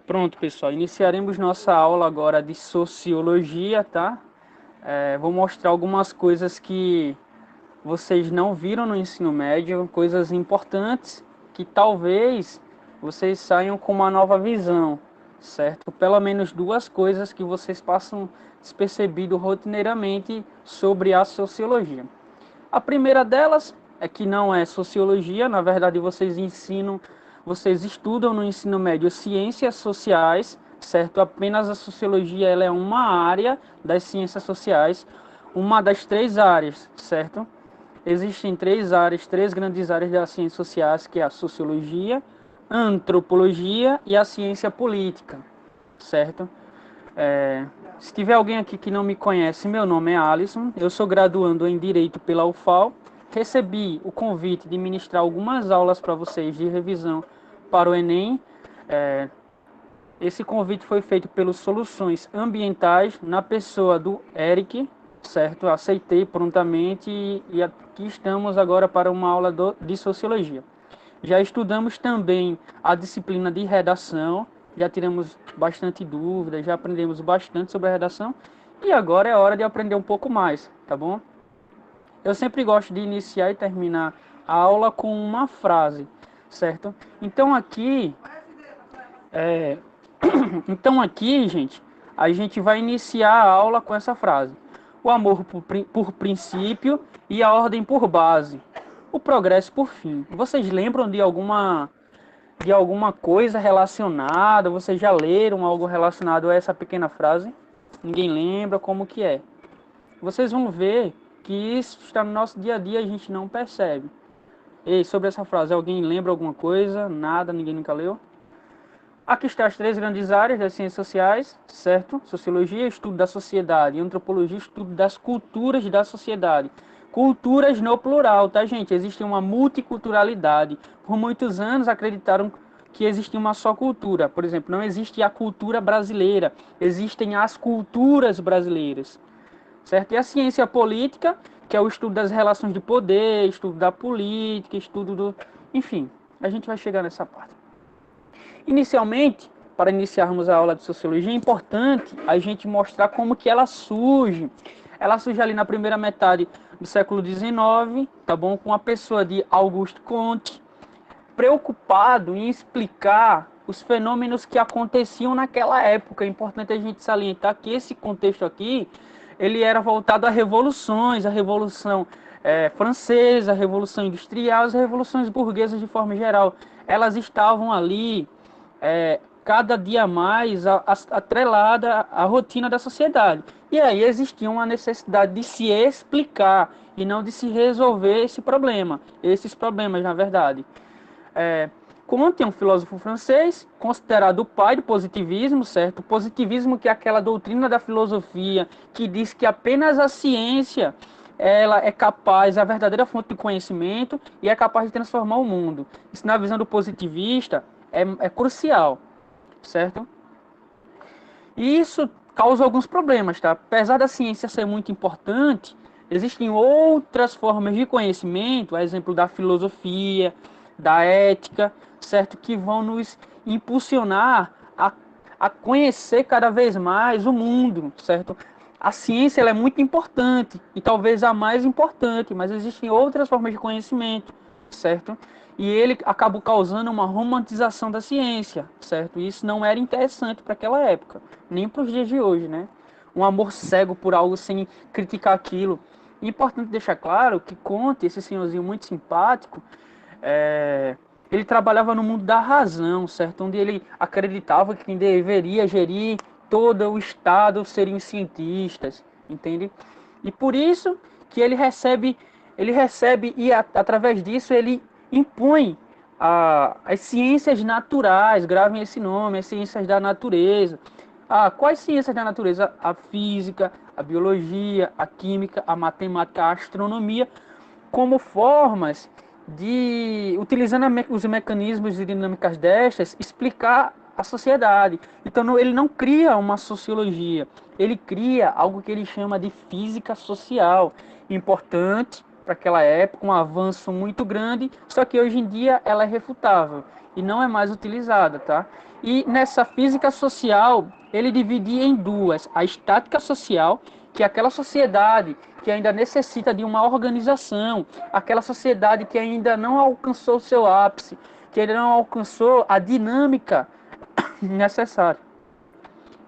Pronto, pessoal, iniciaremos nossa aula agora de sociologia, tá? Vou mostrar algumas coisas que vocês não viram no ensino médio, coisas importantes que talvez vocês saiam com uma nova visão, certo? Pelo menos duas coisas que vocês passam despercebido rotineiramente sobre a sociologia. A primeira delas é que não é sociologia, na verdade vocês estudam no ensino médio ciências sociais, certo? Apenas a sociologia ela é uma área das ciências sociais, uma das três áreas, certo? Existem três áreas, três grandes áreas das ciências sociais, que é a sociologia, a antropologia e a ciência política, certo? Se tiver alguém aqui que não me conhece, meu nome é Alisson, eu sou graduando em Direito pela UFAL, recebi o convite de ministrar algumas aulas para vocês de revisão para o Enem. Esse convite foi feito pelos Soluções Ambientais, na pessoa do Eric, certo? Aceitei prontamente e aqui estamos agora para uma aula de Sociologia. Já estudamos também a disciplina de redação, já tiramos bastante dúvidas, já aprendemos bastante sobre a redação e agora é hora de aprender um pouco mais, tá bom? Eu sempre gosto de iniciar e terminar a aula com uma frase, certo? Então aqui, é, gente, a gente vai iniciar a aula com essa frase: o amor por princípio e a ordem por base, o progresso por fim. Vocês lembram de alguma coisa relacionada? Vocês já leram algo relacionado a essa pequena frase? Ninguém lembra como que é. Vocês vão ver que isso está no nosso dia a dia e a gente não percebe. E sobre essa frase, alguém lembra alguma coisa? Nada, ninguém nunca leu? Aqui estão as três grandes áreas das ciências sociais, certo? Sociologia, estudo da sociedade, e antropologia, estudo das culturas da sociedade. Culturas no plural, tá, gente? Existe uma multiculturalidade. Por muitos anos acreditaram que existia uma só cultura. Por exemplo, não existe a cultura brasileira, existem as culturas brasileiras, certo? E a ciência política, que é o estudo das relações de poder, estudo da política, estudo do... Enfim, a gente vai chegar nessa parte. Inicialmente, para iniciarmos a aula de sociologia, é importante a gente mostrar como que ela surge. Ela surge ali na primeira metade do século XIX, tá bom? Com a pessoa de Auguste Comte, preocupado em explicar os fenômenos que aconteciam naquela época. É importante a gente salientar que esse contexto aqui, ele era voltado a revoluções, a Revolução Francesa, a Revolução Industrial, as revoluções burguesas de forma geral. Elas estavam ali cada dia mais atrelada à rotina da sociedade. E aí existia uma necessidade de se explicar e não de se resolver esses problemas, na verdade. Comte é um filósofo francês, considerado o pai do positivismo, certo? O positivismo, que é aquela doutrina da filosofia que diz que apenas a ciência ela é capaz, é a verdadeira fonte de conhecimento e é capaz de transformar o mundo. Isso, na visão do positivista, é crucial, certo? E isso causa alguns problemas, tá? Apesar da ciência ser muito importante, existem outras formas de conhecimento, a exemplo da filosofia, da ética, certo? Que vão nos impulsionar a conhecer cada vez mais o mundo, certo? A ciência ela é muito importante e talvez a mais importante, mas existem outras formas de conhecimento, certo? E ele acabou causando uma romantização da ciência, certo? E isso não era interessante para aquela época, nem para os dias de hoje, né? Um amor cego por algo sem criticar aquilo. E é importante deixar claro que Comte, esse senhorzinho muito simpático, ele trabalhava no mundo da razão, certo? Onde ele acreditava que quem deveria gerir todo o Estado seriam os cientistas, entende? E por isso que ele recebe e através disso ele impõe as ciências naturais, gravem esse nome, as ciências da natureza. Quais ciências da natureza? A física, a biologia, a química, a matemática, a astronomia, como formas de, utilizando os mecanismos e dinâmicas destas, explicar a sociedade. Então ele não cria uma sociologia, ele cria algo que ele chama de física social, importante, para aquela época, um avanço muito grande, só que hoje em dia ela é refutável e não é mais utilizada, tá? E nessa física social, ele dividia em duas: a estática social, que é aquela sociedade que ainda necessita de uma organização, aquela sociedade que ainda não alcançou o seu ápice, que ainda não alcançou a dinâmica necessária.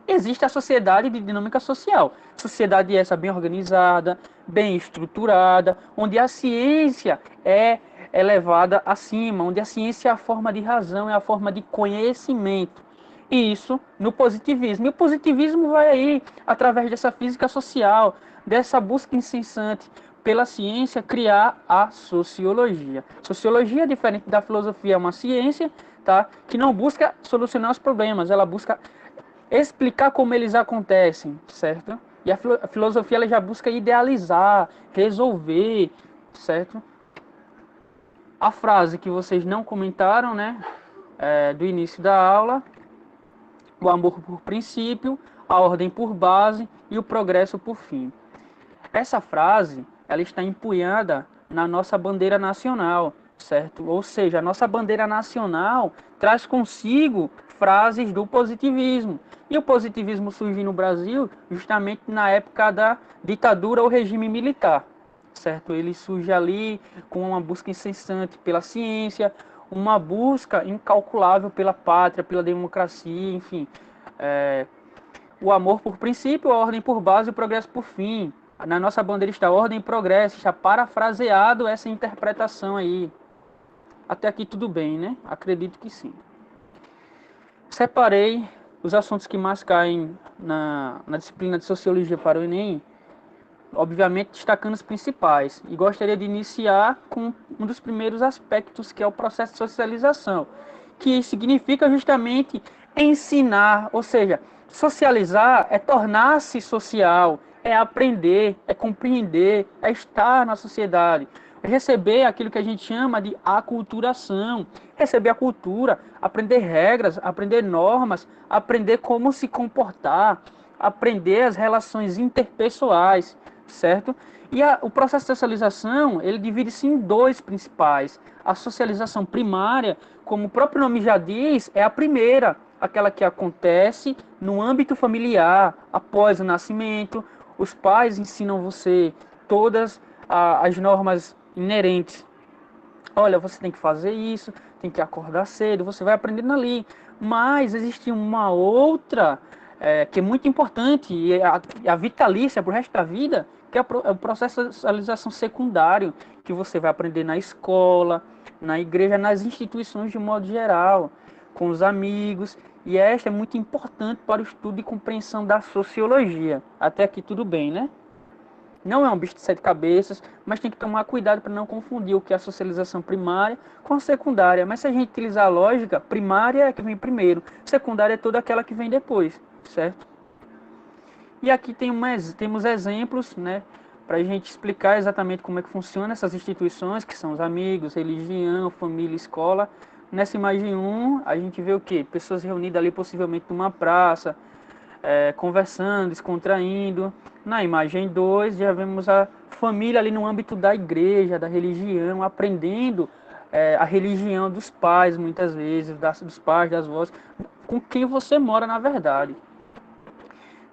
Existe a sociedade de dinâmica social. Sociedade essa bem organizada, bem estruturada, onde a ciência é elevada acima, onde a ciência é a forma de razão, é a forma de conhecimento. E isso no positivismo. E o positivismo vai aí, através dessa física social, dessa busca incessante pela ciência, criar a sociologia. Sociologia, diferente da filosofia, é uma ciência, tá, que não busca solucionar os problemas, ela busca explicar como eles acontecem, certo? E a filosofia ela já busca idealizar, resolver, certo? A frase que vocês não comentaram, né, do início da aula: o amor por princípio, a ordem por base e o progresso por fim. Essa frase, ela está empunhada na nossa bandeira nacional, certo? Ou seja, a nossa bandeira nacional traz consigo frases do positivismo. E o positivismo surgiu no Brasil justamente na época da ditadura ou regime militar, certo? Ele surge ali com uma busca incessante pela ciência, uma busca incalculável pela pátria, pela democracia, enfim. O amor por princípio, a ordem por base e o progresso por fim. Na nossa bandeira está ordem e progresso, está parafraseado essa interpretação aí. Até aqui tudo bem, né? Acredito que sim. Separei os assuntos que mais caem na disciplina de Sociologia para o Enem, obviamente destacando os principais. E gostaria de iniciar com um dos primeiros aspectos, que é o processo de socialização, que significa justamente ensinar, ou seja, socializar é tornar-se social, é aprender, é compreender, é estar na sociedade, é receber aquilo que a gente chama de aculturação, receber a cultura, aprender regras, aprender normas, aprender como se comportar, aprender as relações interpessoais, certo? E o processo de socialização, ele divide-se em dois principais. A socialização primária, como o próprio nome já diz, é a primeira, aquela que acontece no âmbito familiar, após o nascimento. Os pais ensinam você todas as normas inerentes. Olha, você tem que fazer isso, tem que acordar cedo, você vai aprendendo ali. Mas existe uma outra que é muito importante e é a vitalícia para o resto da vida, que é o processo de socialização secundário, que você vai aprender na escola, na igreja, nas instituições de modo geral, com os amigos. E esta é muito importante para o estudo e compreensão da sociologia. Até aqui tudo bem, né? Não é um bicho de sete cabeças, mas tem que tomar cuidado para não confundir o que é a socialização primária com a secundária. Mas se a gente utilizar a lógica, primária é a que vem primeiro, secundária é toda aquela que vem depois, certo? E aqui temos exemplos, né, para a gente explicar exatamente como é que funciona essas instituições, que são os amigos, religião, família, escola. Nessa imagem 1, a gente vê o quê? Pessoas reunidas ali possivelmente numa praça, conversando, descontraindo. Na imagem 2, já vemos a família ali no âmbito da igreja, da religião, aprendendo a religião dos pais, muitas vezes, dos pais, das vozes, com quem você mora na verdade.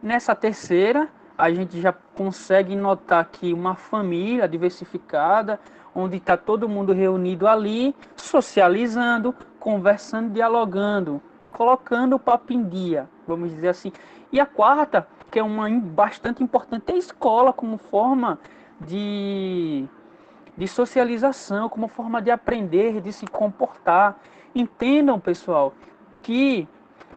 Nessa terceira, a gente já consegue notar aqui uma família diversificada, onde está todo mundo reunido ali, socializando, conversando, dialogando, colocando o papo em dia, vamos dizer assim. E a quarta, que é uma bastante importante, é a escola como forma de socialização, como forma de aprender, de se comportar. Entendam, pessoal, que,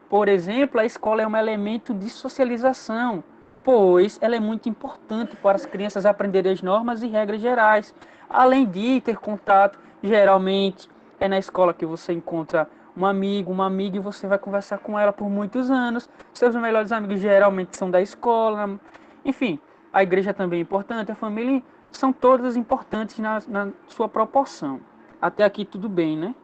por exemplo, a escola é um elemento de socialização, pois ela é muito importante para as crianças aprenderem as normas e regras gerais. Além de ter contato, geralmente é na escola que você encontra um amigo, uma amiga, e você vai conversar com ela por muitos anos. Seus melhores amigos geralmente são da escola. Enfim, a igreja também é importante, a família, são todas importantes na sua proporção. Até aqui tudo bem, né?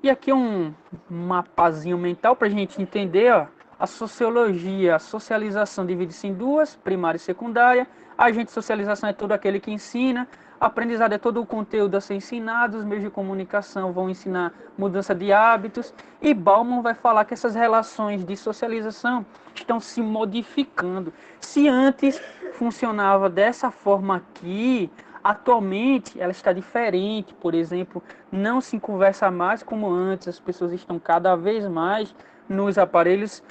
E aqui um mapazinho mental para a gente entender, ó, A sociologia, a socialização divide-se em duas, primária e secundária. Agente de socialização é todo aquele que ensina. Aprendizado é todo o conteúdo a ser ensinado. Os meios de comunicação vão ensinar mudança de hábitos. E Bauman vai falar que essas relações de socialização estão se modificando. Se antes funcionava dessa forma aqui, atualmente ela está diferente. Por exemplo, não se conversa mais como antes. As pessoas estão cada vez mais nos aparelhos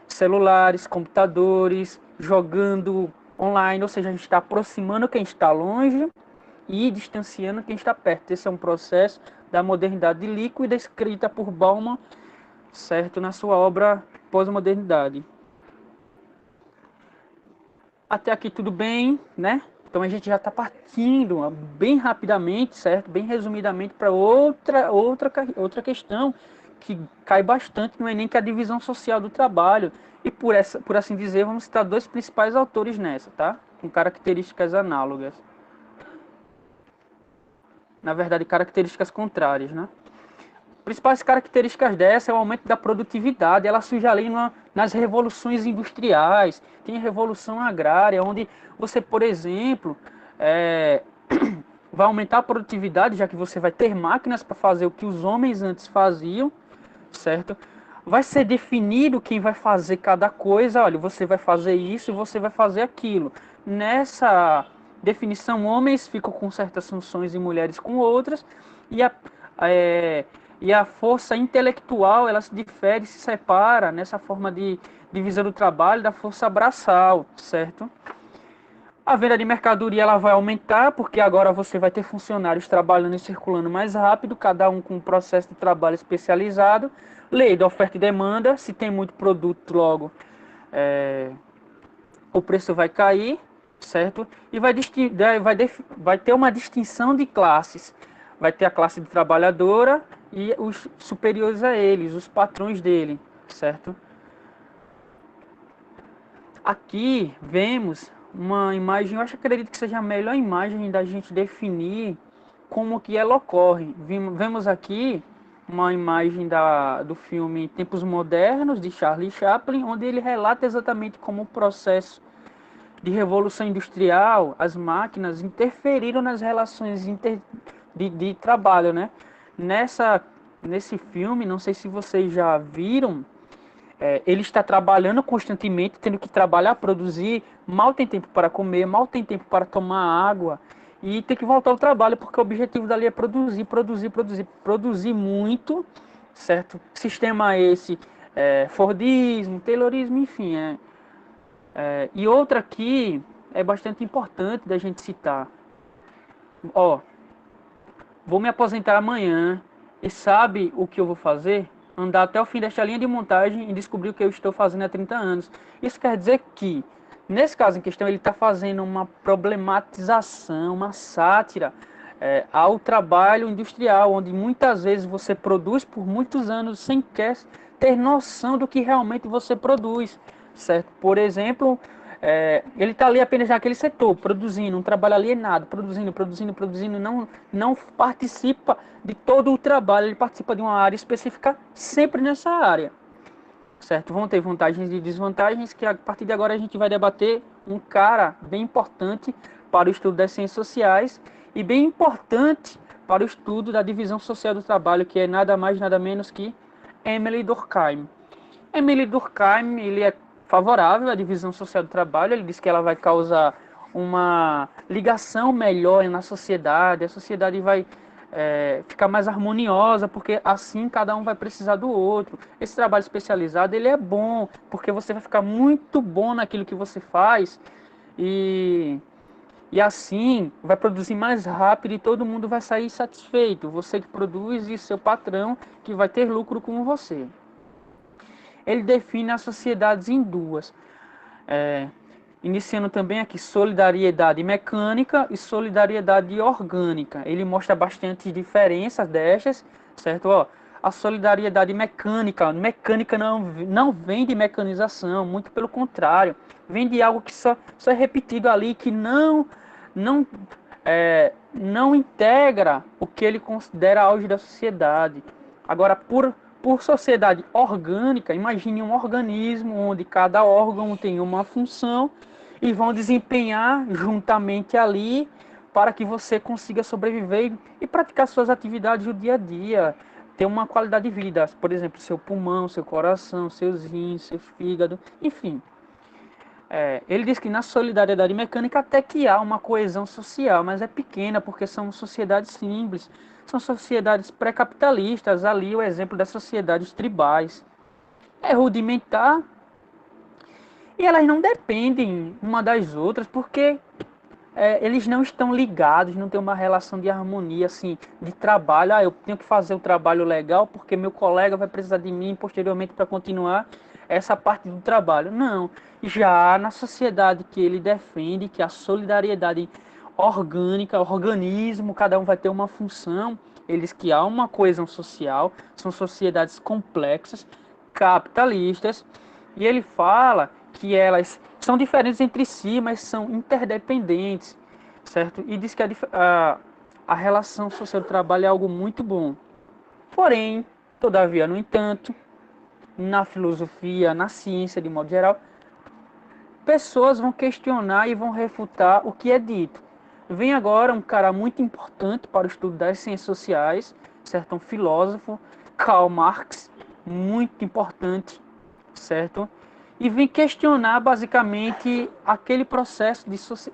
celulares, computadores, jogando online, ou seja, a gente está aproximando quem está longe e distanciando quem está perto. Esse é um processo da modernidade líquida escrita por Bauman, certo, na sua obra Pós-Modernidade. Até aqui tudo bem, né? Então a gente já está partindo bem rapidamente, certo? Bem resumidamente para outra questão que cai bastante no Enem, que é a divisão social do trabalho. E por assim dizer, vamos citar dois principais autores nessa, tá? Com características análogas. Na verdade, características contrárias, né? Principais características dessa é o aumento da produtividade. Ela surge ali nas revoluções industriais, tem a revolução agrária, onde você, por exemplo, vai aumentar a produtividade, já que você vai ter máquinas para fazer o que os homens antes faziam, certo? Vai ser definido quem vai fazer cada coisa. Olha, você vai fazer isso e você vai fazer aquilo. Nessa definição, homens ficam com certas funções e mulheres com outras, e a força intelectual, ela se difere, se separa nessa forma de divisão do trabalho da força braçal, certo? A venda de mercadoria ela vai aumentar, porque agora você vai ter funcionários trabalhando e circulando mais rápido, cada um com um processo de trabalho especializado. Lei da oferta e demanda, se tem muito produto, logo o preço vai cair, certo? E vai ter uma distinção de classes. Vai ter a classe de trabalhadora e os superiores a eles, os patrões dele, certo? Aqui vemos uma imagem, eu acredito que seja a melhor imagem da gente definir como que ela ocorre. Vemos aqui uma imagem do filme Tempos Modernos, de Charlie Chaplin, onde ele relata exatamente como o processo de revolução industrial, as máquinas interferiram nas relações de trabalho, né? Nesse filme, não sei se vocês já viram, ele está trabalhando constantemente, tendo que trabalhar, produzir, mal tem tempo para comer, mal tem tempo para tomar água, e tem que voltar ao trabalho, porque o objetivo dali é produzir muito, certo? Sistema esse, Fordismo, Taylorismo, enfim. E outra aqui é bastante importante da gente citar. Ó, vou me aposentar amanhã, e sabe o que eu vou fazer? Andar até o fim desta linha de montagem e descobrir o que eu estou fazendo há 30 anos. Isso quer dizer que, nesse caso em questão, ele está fazendo uma problematização, uma sátira ao trabalho industrial, onde muitas vezes você produz por muitos anos sem ter noção do que realmente você produz, certo? Por exemplo, ele está ali apenas naquele setor, produzindo, um trabalho alienado, produzindo, não participa de todo o trabalho, ele participa de uma área específica sempre nessa área, certo? Vão ter vantagens e desvantagens que a partir de agora a gente vai debater um cara bem importante para o estudo das ciências sociais e bem importante para o estudo da divisão social do trabalho, que é nada mais nada menos que Emile Durkheim. Emile Durkheim, ele é favorável à divisão social do trabalho, ele diz que ela vai causar uma ligação melhor na sociedade, a sociedade vai ficar mais harmoniosa, porque assim cada um vai precisar do outro. Esse trabalho especializado, ele é bom, porque você vai ficar muito bom naquilo que você faz, e assim vai produzir mais rápido e todo mundo vai sair satisfeito. Você que produz e seu patrão que vai ter lucro com você. Ele define as sociedades em duas, iniciando também aqui solidariedade mecânica e solidariedade orgânica. Ele mostra bastante diferenças destas, certo? Ó, a solidariedade mecânica não vem de mecanização, muito pelo contrário, vem de algo que só é repetido ali, que não integra o que ele considera auge da sociedade. Agora, por Por sociedade orgânica, imagine um organismo onde cada órgão tem uma função e vão desempenhar juntamente ali para que você consiga sobreviver e praticar suas atividades do dia a dia, ter uma qualidade de vida, por exemplo, seu pulmão, seu coração, seus rins, seu fígado, enfim. Ele diz que na solidariedade mecânica até que há uma coesão social, mas é pequena porque são sociedades simples, são sociedades pré-capitalistas, ali o exemplo das sociedades tribais. É rudimentar e elas não dependem uma das outras porque eles não estão ligados, não tem uma relação de harmonia, assim, de trabalho. Eu tenho que fazer o trabalho legal porque meu colega vai precisar de mim posteriormente para continuar essa parte do trabalho. Não. Já na sociedade que ele defende, que a solidariedade orgânica, organismo, cada um vai ter uma função, eles que há uma coesão social, são sociedades complexas, capitalistas, e ele fala que elas são diferentes entre si, mas são interdependentes, certo? E diz que a relação social do trabalho é algo muito bom. Porém, todavia, no entanto, na filosofia, na ciência de modo geral, pessoas vão questionar e vão refutar o que é dito. Vem agora um cara muito importante para o estudo das ciências sociais, certo? Um filósofo, Karl Marx, muito importante, certo? E vem questionar basicamente aquele processo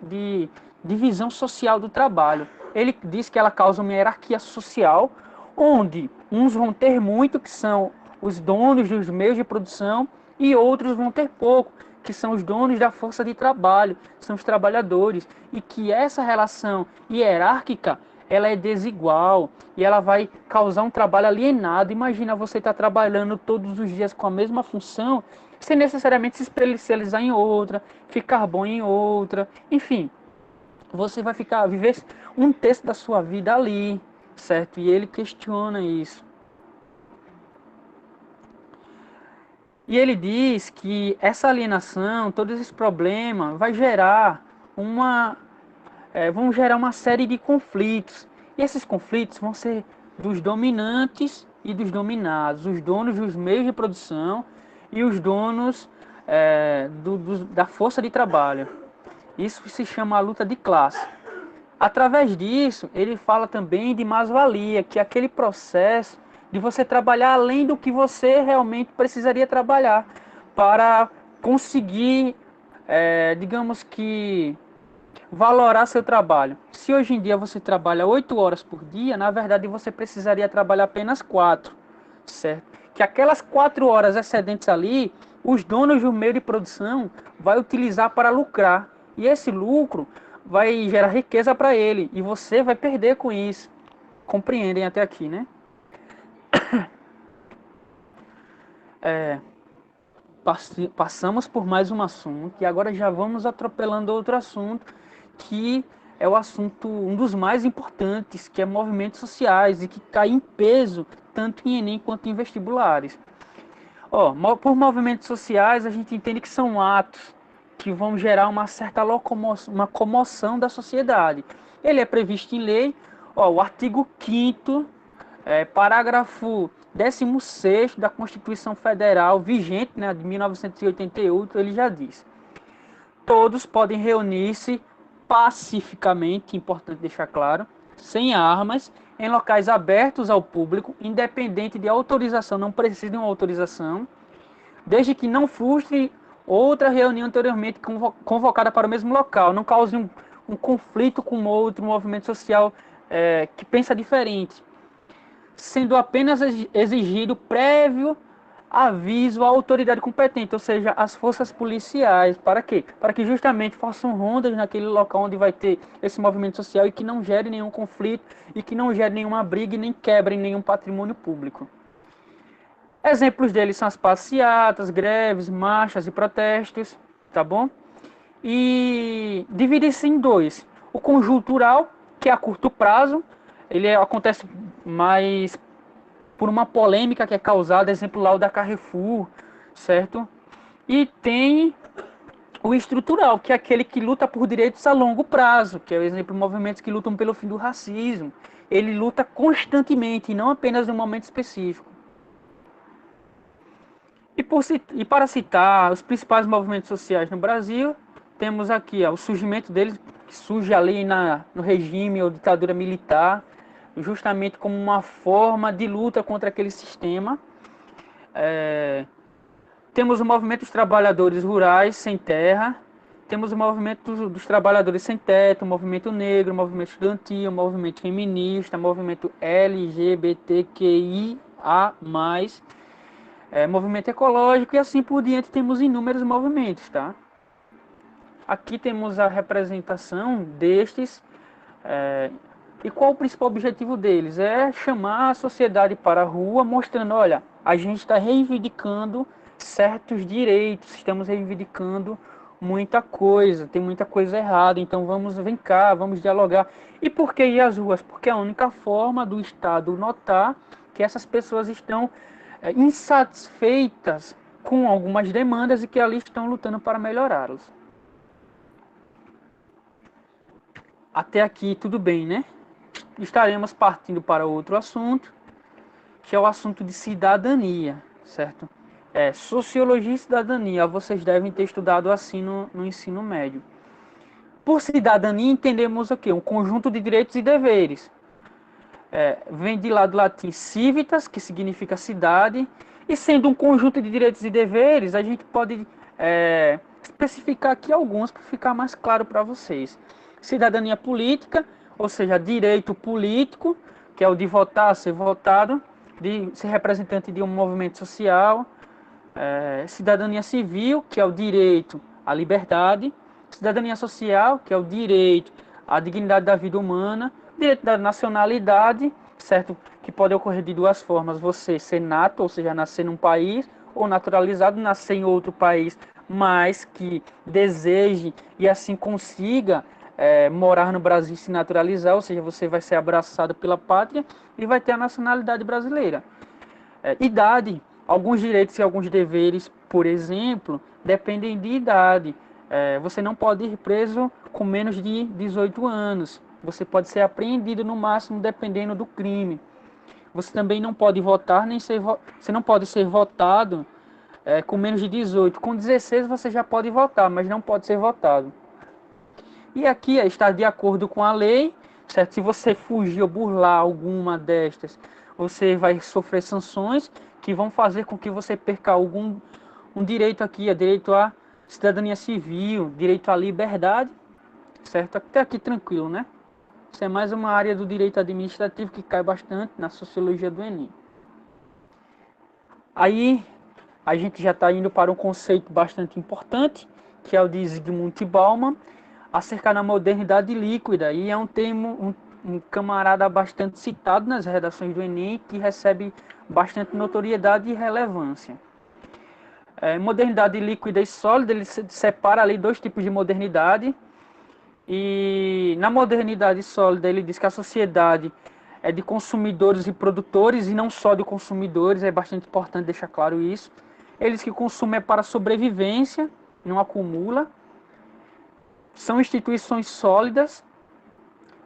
de divisão social do trabalho. Ele diz que ela causa uma hierarquia social, onde uns vão ter muito, que são os donos dos meios de produção, e outros vão ter pouco, que são os donos da força de trabalho, são os trabalhadores, e que essa relação hierárquica ela é desigual e ela vai causar um trabalho alienado. Imagina você estar trabalhando todos os dias com a mesma função, sem necessariamente se especializar em outra, ficar bom em outra, enfim, você vai viver um terço da sua vida ali, certo? E ele questiona isso. E ele diz que essa alienação, todos esses problemas, vão gerar uma série de conflitos. E esses conflitos vão ser dos dominantes e dos dominados, os donos dos meios de produção e os donos da força de trabalho. Isso se chama a luta de classe. Através disso, ele fala também de mais-valia, que é aquele processo de você trabalhar além do que você realmente precisaria trabalhar para conseguir, digamos que, valorar seu trabalho. Se hoje em dia você trabalha 8 horas por dia, na verdade você precisaria trabalhar apenas 4, certo? Que aquelas 4 horas excedentes ali, os donos do meio de produção vai utilizar para lucrar. E esse lucro vai gerar riqueza para ele e você vai perder com isso. Compreendem até aqui, né? Passamos por mais um assunto e agora já vamos atropelando outro assunto que é o assunto, um dos mais importantes, que é movimentos sociais e que cai em peso tanto em Enem quanto em vestibulares. Por movimentos sociais a gente entende que são atos que vão gerar uma certa uma comoção da sociedade. Ele é previsto em lei, o artigo 5º, parágrafo 16º da Constituição Federal vigente, né, de 1988, ele já diz: todos podem reunir-se pacificamente, importante deixar claro, sem armas, em locais abertos ao público, independente de autorização, não precisa de uma autorização, desde que não frustre outra reunião anteriormente convocada para o mesmo local, não cause um conflito com outro movimento social que pensa diferente, sendo apenas exigido prévio aviso à autoridade competente, ou seja, às forças policiais. Para quê? Para que justamente façam rondas naquele local onde vai ter esse movimento social e que não gere nenhum conflito e que não gere nenhuma briga e nem quebre nenhum patrimônio público. Exemplos deles são as passeatas, greves, marchas e protestos, tá bom? E divide-se em dois. O conjuntural, que é a curto prazo, ele acontece mais por uma polêmica que é causada, exemplo lá o da Carrefour, certo? E tem o estrutural, que é aquele que luta por direitos a longo prazo, que é o exemplo de movimentos que lutam pelo fim do racismo. Ele luta constantemente, e não apenas em um momento específico. E para citar os principais movimentos sociais no Brasil, temos aqui o surgimento deles, que surge ali no regime ou ditadura militar, justamente como uma forma de luta contra aquele sistema. Temos o movimento dos trabalhadores rurais sem terra, temos o movimento dos trabalhadores sem teto, o movimento negro, o movimento estudantil, o movimento feminista, o movimento LGBTQIA+, movimento ecológico e assim por diante. Temos inúmeros movimentos, tá? Aqui temos a representação destes. E qual o principal objetivo deles? É chamar a sociedade para a rua, mostrando, olha, a gente está reivindicando certos direitos, estamos reivindicando muita coisa, tem muita coisa errada, então vem cá, vamos dialogar. E por que ir às ruas? Porque é a única forma do Estado notar que essas pessoas estão insatisfeitas com algumas demandas e que ali estão lutando para melhorá-las. Até aqui tudo bem, né? Estaremos partindo para outro assunto, que é o assunto de cidadania, certo? Sociologia e cidadania, vocês devem ter estudado assim no ensino médio. Por cidadania entendemos o quê? Um conjunto de direitos e deveres. Vem de lá do latim civitas, que significa cidade, e sendo um conjunto de direitos e deveres, a gente pode especificar aqui alguns para ficar mais claro para vocês. Cidadania política, ou seja, direito político, que é o de votar, ser votado, de ser representante de um movimento social. Cidadania civil, que é o direito à liberdade. Cidadania social, que é o direito à dignidade da vida humana. Direito da nacionalidade, certo? Que pode ocorrer de duas formas: você ser nato, ou seja, nascer num país, ou naturalizado, nascer em outro país, mas que deseje e assim consiga morar no Brasil e se naturalizar, ou seja, você vai ser abraçado pela pátria e vai ter a nacionalidade brasileira. Idade, alguns direitos e alguns deveres, por exemplo, dependem de idade. Você não pode ir preso com menos de 18 anos. Você pode ser apreendido no máximo dependendo do crime. Você também não pode votar, você não pode ser votado com menos de 18. Com 16 você já pode votar, mas não pode ser votado. E aqui está de acordo com a lei, certo? Se você fugir ou burlar alguma destas, você vai sofrer sanções que vão fazer com que você perca um direito aqui, direito à cidadania civil, direito à liberdade, certo? Até aqui tranquilo, né? Isso é mais uma área do direito administrativo que cai bastante na sociologia do Enem. Aí a gente já está indo para um conceito bastante importante, que é o de Zygmunt Bauman, acerca da modernidade líquida. E é um termo, um camarada bastante citado nas redações do Enem, que recebe bastante notoriedade e relevância. Modernidade líquida e sólida, ele separa ali dois tipos de modernidade. E na modernidade sólida ele diz que a sociedade é de consumidores e produtores e não só de consumidores, é bastante importante deixar claro isso. Eles que consumem é para sobrevivência, não acumula. São instituições sólidas,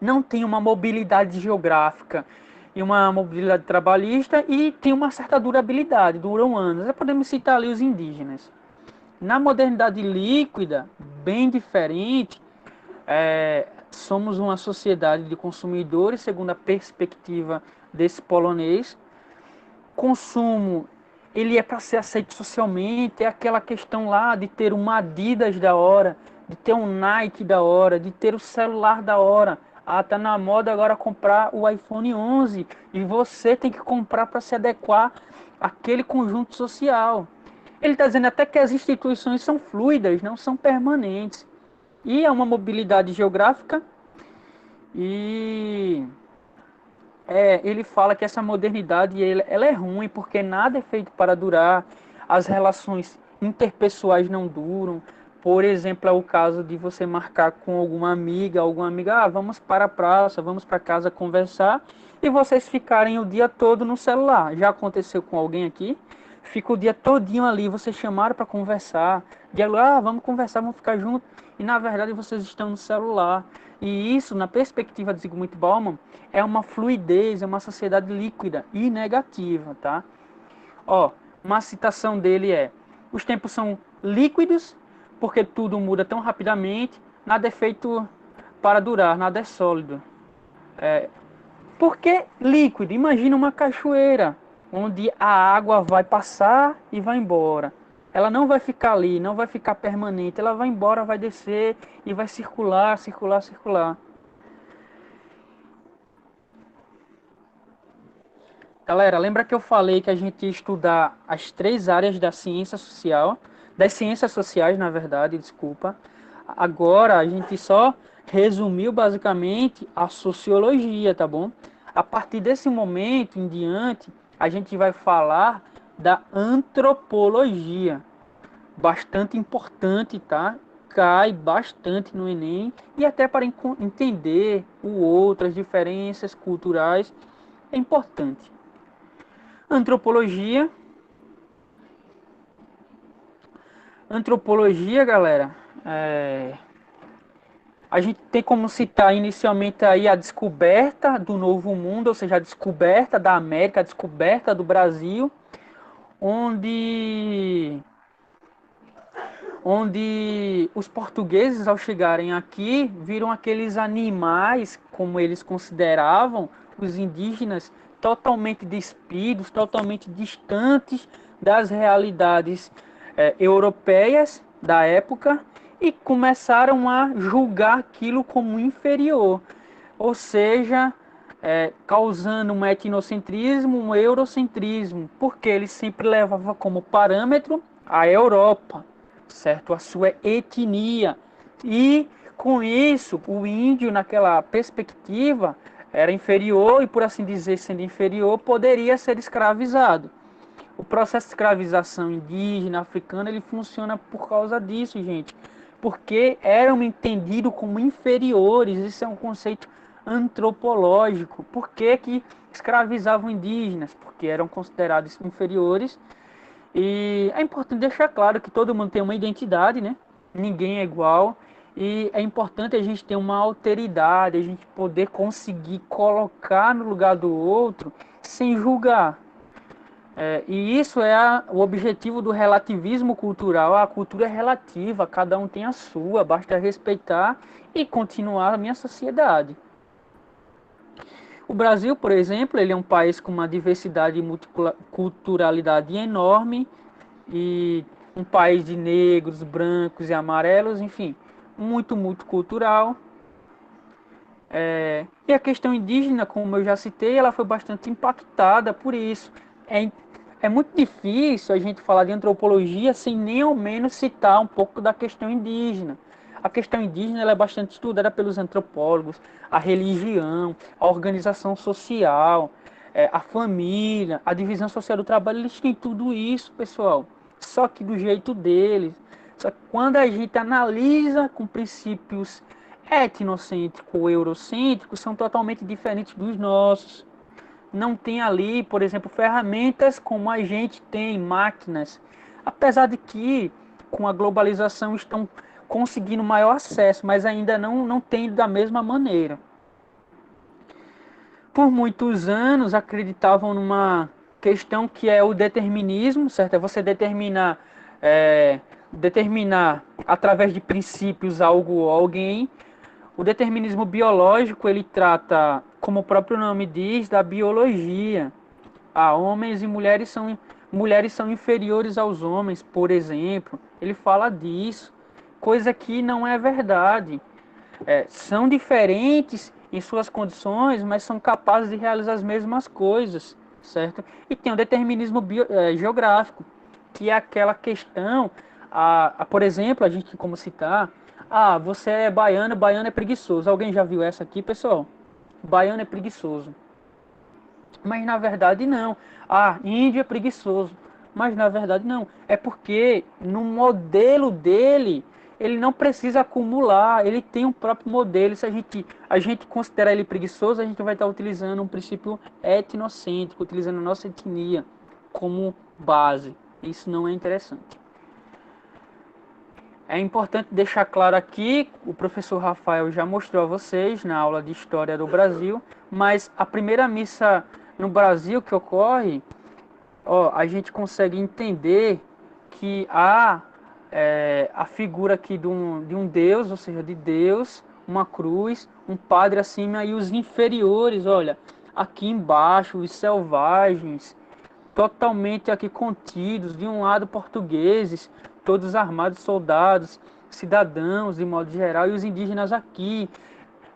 não tem uma mobilidade geográfica e uma mobilidade trabalhista e tem uma certa durabilidade, duram anos. Podemos citar ali os indígenas. Na modernidade líquida, bem diferente, somos uma sociedade de consumidores, segundo a perspectiva desse polonês. Consumo, ele é para ser aceito socialmente, é aquela questão lá de ter uma Adidas da hora, de ter um Nike da hora, de ter o celular da hora. Tá na moda agora comprar o iPhone 11 e você tem que comprar para se adequar àquele conjunto social. Ele está dizendo até que as instituições são fluidas, não são permanentes. E é uma mobilidade geográfica e ele fala que essa modernidade ela é ruim porque nada é feito para durar, as relações interpessoais não duram. Por exemplo, é o caso de você marcar com alguma amiga, vamos para a praça, vamos para casa conversar, e vocês ficarem o dia todo no celular. Já aconteceu com alguém aqui? Fica o dia todinho ali, vocês chamaram para conversar, dialogar, vamos conversar, vamos ficar juntos, e na verdade vocês estão no celular. E isso, na perspectiva de Zygmunt Bauman, é uma fluidez, é uma sociedade líquida e negativa, tá? Uma citação dele é: os tempos são líquidos, porque tudo muda tão rapidamente, nada é feito para durar, nada é sólido. Por que líquido? Imagina uma cachoeira, onde a água vai passar e vai embora. Ela não vai ficar ali, não vai ficar permanente, ela vai embora, vai descer e vai circular, circular, circular. Galera, lembra que eu falei que a gente ia estudar as 3 áreas da ciência social, das ciências sociais, na verdade, desculpa. Agora a gente só resumiu basicamente a sociologia, tá bom? A partir desse momento em diante, a gente vai falar da antropologia, bastante importante, tá? Cai bastante no Enem e até para entender o outro, as diferenças culturais, é importante. Antropologia. Antropologia, galera, a gente tem como citar inicialmente aí a descoberta do Novo Mundo, ou seja, a descoberta da América, a descoberta do Brasil, onde, onde os portugueses, ao chegarem aqui, viram aqueles animais, como eles consideravam, os indígenas, totalmente despidos, totalmente distantes das realidades europeias da época e começaram a julgar aquilo como inferior, ou seja, causando um etnocentrismo, um eurocentrismo, porque ele sempre levava como parâmetro a Europa, certo? A sua etnia. E com isso, o índio, naquela perspectiva, era inferior e, por assim dizer, sendo inferior, poderia ser escravizado. O processo de escravização indígena, africana, ele funciona por causa disso, gente. Porque eram entendidos como inferiores. Isso é um conceito antropológico. Por que que escravizavam indígenas? Porque eram considerados inferiores. E é importante deixar claro que todo mundo tem uma identidade, né? Ninguém é igual. E é importante a gente ter uma alteridade, a gente poder conseguir colocar no lugar do outro sem julgar. E isso é o objetivo do relativismo cultural. A cultura é relativa, cada um tem a sua, basta respeitar e continuar a minha sociedade. O Brasil, por exemplo, ele é um país com uma diversidade e multiculturalidade enorme e um país de negros, brancos e amarelos, enfim, muito multicultural. E a questão indígena, como eu já citei, ela foi bastante impactada por isso. É, é muito difícil a gente falar de antropologia sem nem ao menos citar um pouco da questão indígena. A questão indígena ela é bastante estudada pelos antropólogos, a religião, a organização social, a família, a divisão social do trabalho, eles têm tudo isso, pessoal. Só que do jeito deles. Só que quando a gente analisa com princípios etnocêntrico ou eurocêntrico são totalmente diferentes dos nossos. Não tem ali, por exemplo, ferramentas como a gente tem, máquinas. Apesar de que com a globalização estão conseguindo maior acesso, mas ainda não tem da mesma maneira. Por muitos anos acreditavam numa questão que é o determinismo, certo? É você determinar através de princípios algo ou alguém. O determinismo biológico, ele trata, como o próprio nome diz, da biologia. Homens e mulheres são inferiores aos homens, por exemplo. Ele fala disso, coisa que não é verdade. São diferentes em suas condições, mas são capazes de realizar as mesmas coisas, certo? E tem o determinismo geográfico, que é aquela questão, por exemplo, a gente tem como citar, você é baiano, baiano é preguiçoso. Alguém já viu essa aqui, pessoal? Baiano é preguiçoso. Mas na verdade não. Índio é preguiçoso. Mas na verdade não. É porque no modelo dele, ele não precisa acumular. Ele tem um próprio modelo. Se a gente considerar ele preguiçoso, a gente vai estar utilizando um princípio etnocêntrico, utilizando a nossa etnia como base. Isso não é interessante. É importante deixar claro aqui, o professor Rafael já mostrou a vocês na aula de História do Brasil, mas a primeira missa no Brasil que ocorre Ó, a gente consegue entender que a figura aqui de um Deus, ou seja, de Deus, uma cruz, um padre acima e os inferiores, olha, aqui embaixo, os selvagens, totalmente aqui contidos, de um lado portugueses, todos armados, soldados, cidadãos de modo geral, e os indígenas aqui,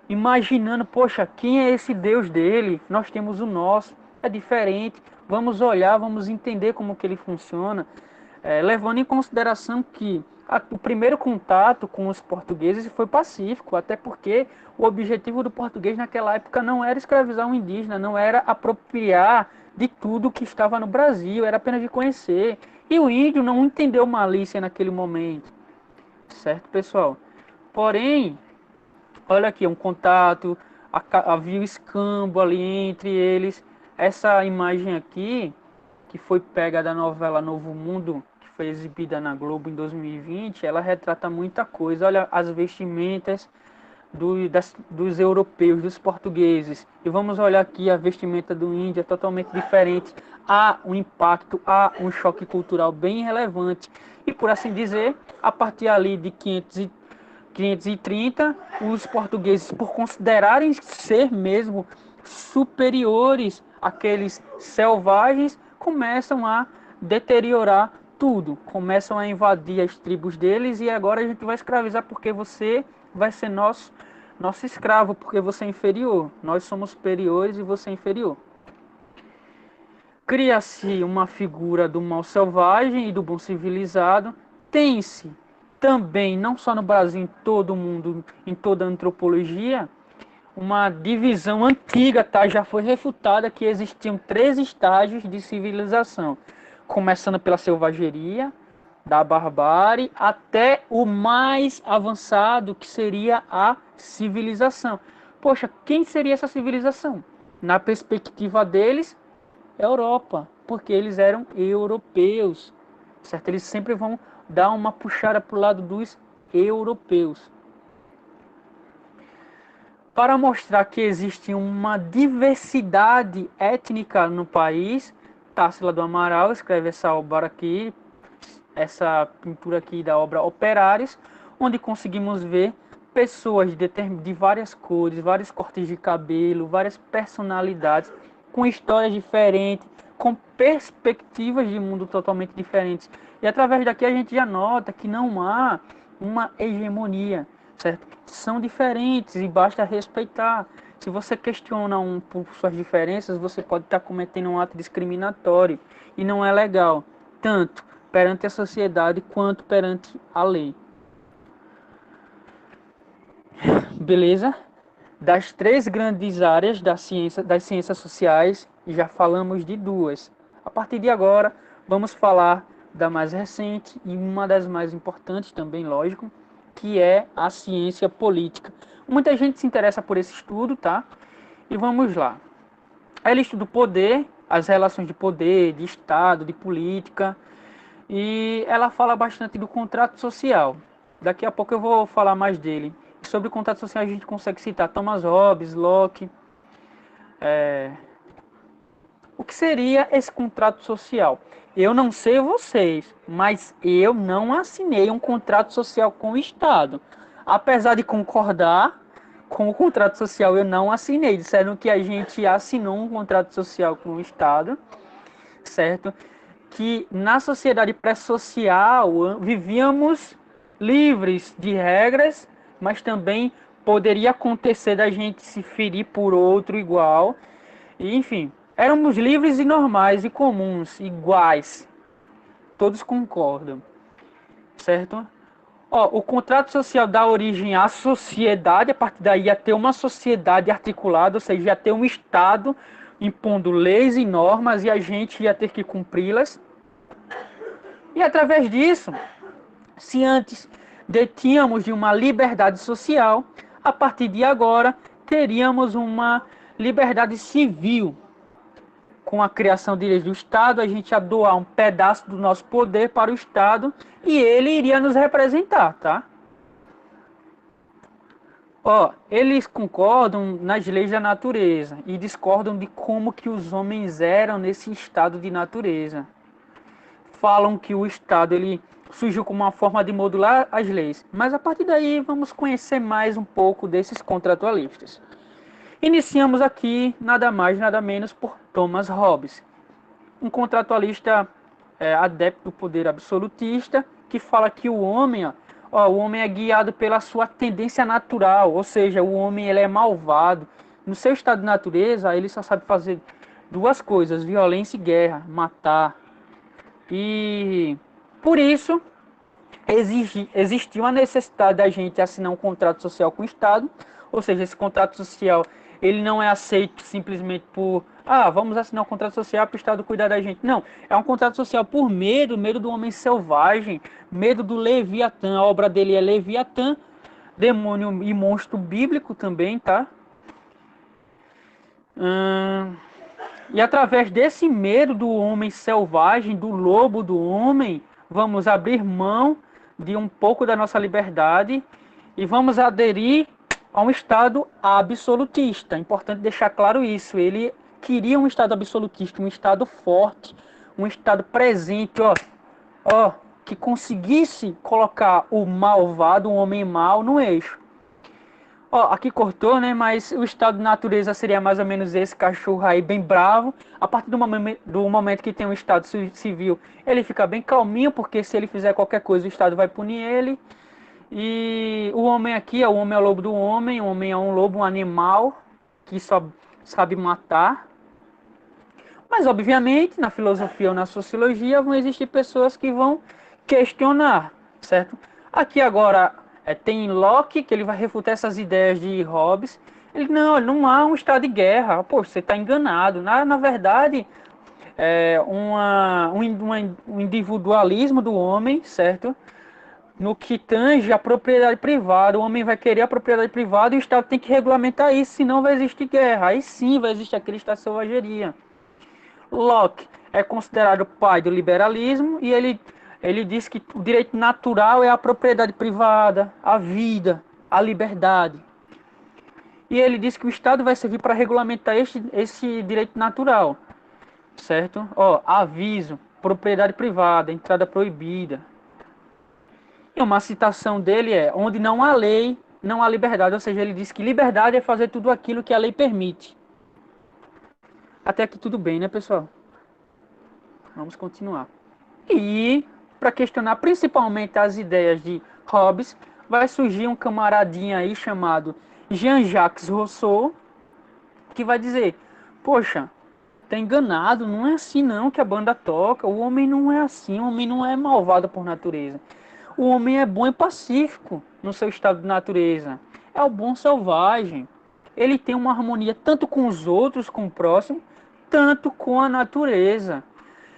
imaginando, poxa, quem é esse Deus dele? Nós temos o nosso, é diferente. Vamos olhar, vamos entender como que ele funciona, levando em consideração que o primeiro contato com os portugueses foi pacífico, até porque o objetivo do português naquela época não era escravizar um indígena, não era apropriar de tudo que estava no Brasil, era apenas de conhecer. E o índio não entendeu malícia naquele momento, certo, pessoal? Porém, olha aqui, um contato, havia um escambo ali entre eles. Essa imagem aqui, que foi pega da novela Novo Mundo, que foi exibida na Globo em 2020, ela retrata muita coisa. Olha as vestimentas dos europeus, dos portugueses. E vamos olhar aqui a vestimenta do índio, é totalmente diferente. Há um impacto, há um choque cultural bem relevante. E por assim dizer, a partir ali de 530, os portugueses, por considerarem ser mesmo superiores àqueles selvagens, começam a deteriorar tudo, começam a invadir as tribos deles e agora a gente vai escravizar porque você vai ser nosso escravo, porque você é inferior. Nós somos superiores e você é inferior. Cria-se uma figura do mal selvagem e do bom civilizado. Tem-se também, não só no Brasil, em todo o mundo, em toda a antropologia, uma divisão antiga, tá? Já foi refutada que existiam 3 estágios de civilização, começando pela selvageria, da barbárie, até o mais avançado, que seria a civilização. Poxa, quem seria essa civilização? Na perspectiva deles, Europa, porque eles eram europeus, certo? Eles sempre vão dar uma puxada para o lado dos europeus. Para mostrar que existe uma diversidade étnica no país, Társila do Amaral escreve essa obra aqui, essa pintura aqui da obra Operários, onde conseguimos ver pessoas de várias cores, vários cortes de cabelo, várias personalidades, com histórias diferentes, com perspectivas de mundo totalmente diferentes. E através daqui a gente já nota que não há uma hegemonia, certo? São diferentes e basta respeitar. Se você questiona um por suas diferenças, você pode estar cometendo um ato discriminatório e não é legal, tanto perante a sociedade quanto perante a lei. Beleza? Das 3 grandes áreas das ciências sociais, já falamos de 2. A partir de agora, vamos falar da mais recente e uma das mais importantes também, lógico, que é a ciência política. Muita gente se interessa por esse estudo, tá? E vamos lá. Ela estuda o poder, as relações de poder, de Estado, de política, e ela fala bastante do contrato social. Daqui a pouco eu vou falar mais dele. Sobre o contrato social a gente consegue citar Thomas Hobbes, Locke. O que seria esse contrato social? Eu não sei vocês, mas eu não assinei um contrato social com o Estado. Apesar de concordar com o contrato social, eu não assinei. Disseram que a gente assinou um contrato social com o Estado, certo? Que na sociedade pré-social vivíamos livres de regras, mas também poderia acontecer da gente se ferir por outro igual. E, enfim, éramos livres e normais e comuns, iguais. Todos concordam, certo? Ó, o contrato social dá origem à sociedade, a partir daí ia ter uma sociedade articulada, ou seja, ia ter um Estado impondo leis e normas e a gente ia ter que cumpri-las. E através disso, se antes detínhamos de uma liberdade social, a partir de agora teríamos uma liberdade civil. Com a criação de leis do Estado, a gente ia doar um pedaço do nosso poder para o Estado e ele iria nos representar, tá? Ó, eles concordam nas leis da natureza e discordam de como que os homens eram nesse estado de natureza. Falam que o Estado ele surgiu como uma forma de modular as leis, mas a partir daí vamos conhecer mais um pouco desses contratualistas. Iniciamos aqui nada mais nada menos por Thomas Hobbes, um contratualista adepto do poder absolutista, que fala que o homem é guiado pela sua tendência natural, ou seja, o homem ele é malvado. No seu estado de natureza, ele só sabe fazer duas coisas: violência e guerra, matar. E por isso existiu a necessidade da gente assinar um contrato social com o Estado, ou seja, esse contrato social ele não é aceito simplesmente por vamos assinar um contrato social para o Estado cuidar da gente. Não, é um contrato social por medo do homem selvagem, medo do Leviatã. A obra dele é Leviatã, demônio e monstro bíblico também, tá? E através desse medo do homem selvagem, do lobo do homem, vamos abrir mão de um pouco da nossa liberdade e vamos aderir a um Estado absolutista. É importante deixar claro isso. Ele queria um Estado absolutista, um Estado forte, um Estado presente, que conseguisse colocar o malvado, o homem mau, no eixo. Aqui cortou, né? Mas o estado de natureza seria mais ou menos esse cachorro aí, bem bravo. A partir do momento que tem um estado civil, ele fica bem calminho, porque se ele fizer qualquer coisa, o estado vai punir ele. E o homem aqui, o homem é o lobo do homem, o homem é um lobo, um animal, que só sabe matar. Mas, obviamente, na filosofia ou na sociologia, vão existir pessoas que vão questionar, certo? Aqui agora tem Locke, que ele vai refutar essas ideias de Hobbes. Ele não há um estado de guerra. Pô, você está enganado. Na verdade, um individualismo do homem, certo? No que tange a propriedade privada, o homem vai querer a propriedade privada e o Estado tem que regulamentar isso, senão vai existir guerra. Aí sim vai existir a crista da selvageria. Locke é considerado o pai do liberalismo e ele diz que o direito natural é a propriedade privada, a vida, a liberdade. E ele diz que o Estado vai servir para regulamentar esse direito natural, certo? Aviso, propriedade privada, entrada proibida. E uma citação dele onde não há lei, não há liberdade. Ou seja, ele diz que liberdade é fazer tudo aquilo que a lei permite. Até aqui tudo bem, né, pessoal? Vamos continuar. E, para questionar principalmente as ideias de Hobbes, vai surgir um camaradinho aí chamado Jean-Jacques Rousseau, que vai dizer: poxa, tá enganado, não é assim não que a banda toca, o homem não é assim, o homem não é malvado por natureza. O homem é bom e pacífico no seu estado de natureza. É o bom selvagem. Ele tem uma harmonia tanto com os outros, com o próximo, tanto com a natureza.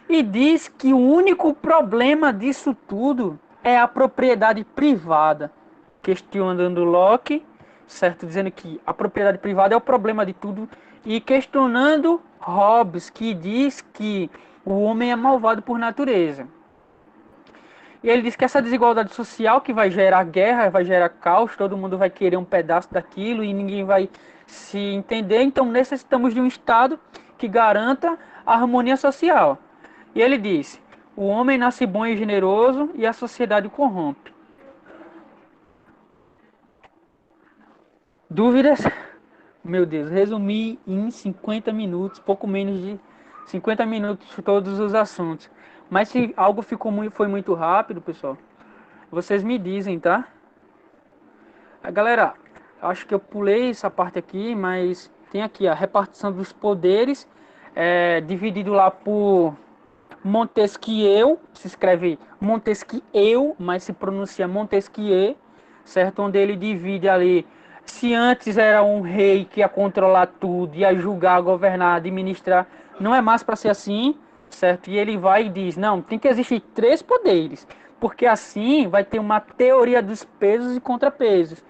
E diz que o único problema disso tudo é a propriedade privada. Questionando Locke, certo? Dizendo que a propriedade privada é o problema de tudo. E questionando Hobbes, que diz que o homem é malvado por natureza. E ele diz que essa desigualdade social que vai gerar guerra, vai gerar caos, todo mundo vai querer um pedaço daquilo e ninguém vai se entender. Então necessitamos de um Estado que garanta a harmonia social. E ele diz: o homem nasce bom e generoso e a sociedade o corrompe. Dúvidas? Meu Deus, resumi em 50 minutos, pouco menos de 50 minutos todos os assuntos. Mas se algo foi muito rápido, pessoal, vocês me dizem, tá? Galera, acho que eu pulei essa parte aqui, mas tem aqui a repartição dos poderes, dividido lá por Montesquieu, se escreve Montesquieu, mas se pronuncia Montesquieu, certo? Onde ele divide ali, se antes era um rei que ia controlar tudo, ia julgar, governar, administrar, não é mais para ser assim, certo? E ele vai e diz, não, tem que existir três poderes, porque assim vai ter uma teoria dos pesos e contrapesos.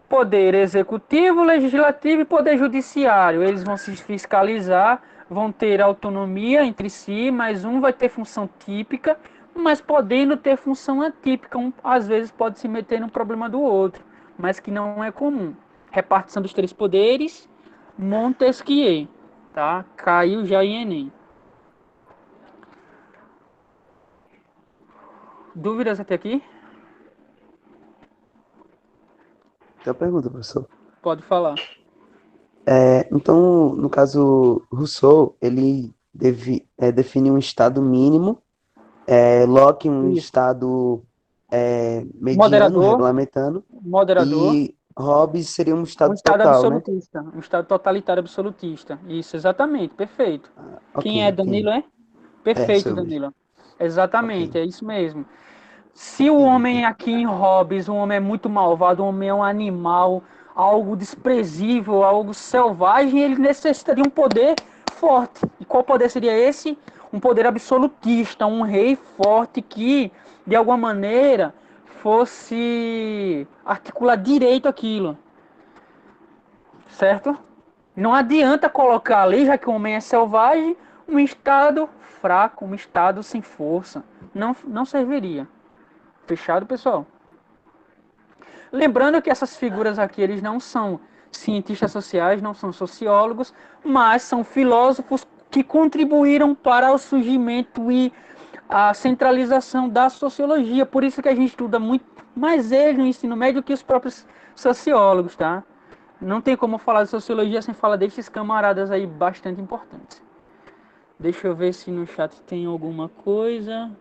Poder executivo, legislativo e poder judiciário. Eles vão se fiscalizar, vão ter autonomia entre si, mas um vai ter função típica, mas podendo ter função atípica. Um, às vezes pode se meter no problema do outro, mas que não é comum. Repartição dos três poderes, Montesquieu, tá? Caiu já em Enem. Dúvidas até aqui? Tem uma pergunta, professor. Pode falar. Então, no caso, Rousseau, ele define um estado mínimo, Locke um Isso. estado mediano, Moderador, regulamentando, moderador, e Hobbes seria um um estado estado total, né? absolutista, um estado totalitário absolutista. Isso, exatamente, perfeito. Ok, Quem é ok. Danilo, é? Sou Perfeito, eu mesmo. Danilo. Ok, Exatamente, é isso mesmo. Se o entendi, homem entendi. aqui em Hobbes, um homem é muito malvado, um homem é um animal, algo desprezível, algo selvagem, ele necessita de um poder forte. E qual poder seria esse? Um poder absolutista, um rei forte que, de alguma maneira, fosse articular direito aquilo, certo? Não adianta colocar ali, já que o homem é selvagem, um estado fraco, um estado sem força. Não serviria. Fechado, pessoal? Lembrando que essas figuras aqui, eles não são cientistas sociais, não são sociólogos, mas são filósofos que contribuíram para o surgimento e a centralização da sociologia. Por isso que a gente estuda muito mais eles no ensino médio que os próprios sociólogos, tá? Não tem como falar de sociologia sem falar desses camaradas aí bastante importantes. Deixa eu ver se no chat tem alguma coisa.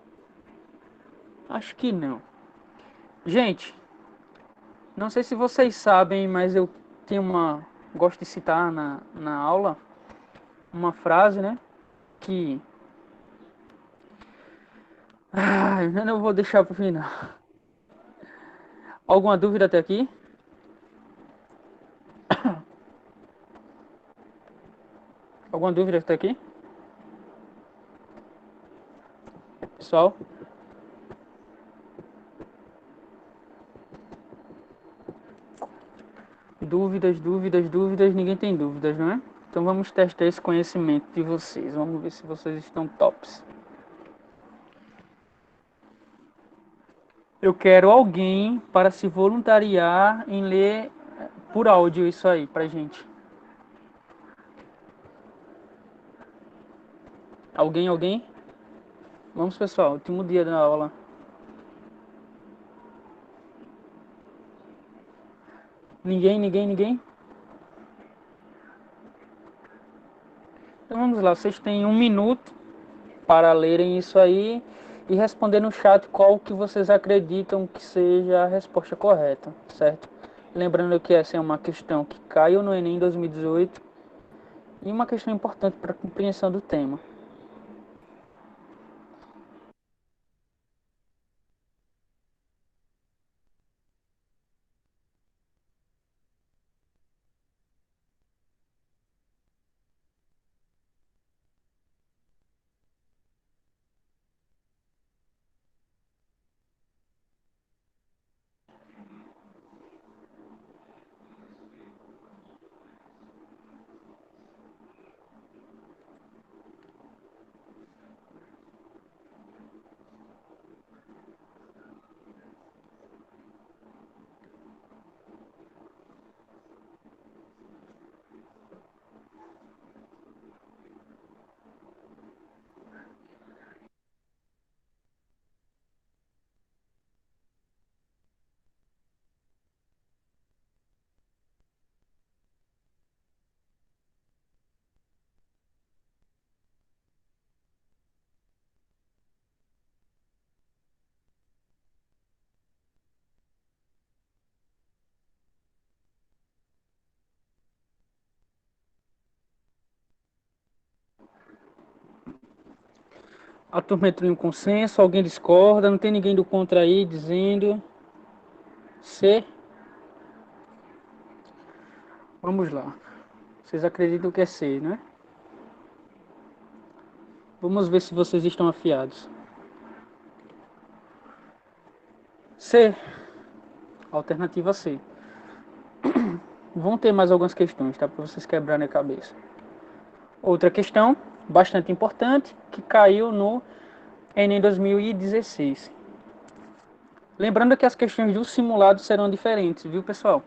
Acho que não. Gente, não sei se vocês sabem, mas eu tenho uma. Gosto de citar na aula uma frase, né? Que. Eu não vou deixar para o final. Alguma dúvida até aqui? Alguma dúvida até aqui? Pessoal? Dúvidas, ninguém tem dúvidas, não é? Então vamos testar esse conhecimento de vocês. Vamos ver se vocês estão tops. Eu quero alguém para se voluntariar em ler por áudio isso aí pra gente. Alguém? Vamos, pessoal, último dia da aula. Ninguém? Então vamos lá, vocês têm 1 minuto para lerem isso aí e responder no chat qual que vocês acreditam que seja a resposta correta, certo? Lembrando que essa é uma questão que caiu no Enem 2018 e uma questão importante para a compreensão do tema. A turma entrou em um consenso, alguém discorda, não tem ninguém do contra aí dizendo C. Vamos lá. Vocês acreditam que é C, né? Vamos ver se vocês estão afiados. C. Alternativa C. Vão ter mais algumas questões, tá? Para vocês quebrarem a cabeça. Outra questão, bastante importante, que caiu no Enem 2016. Lembrando que as questões do simulado serão diferentes, viu, pessoal?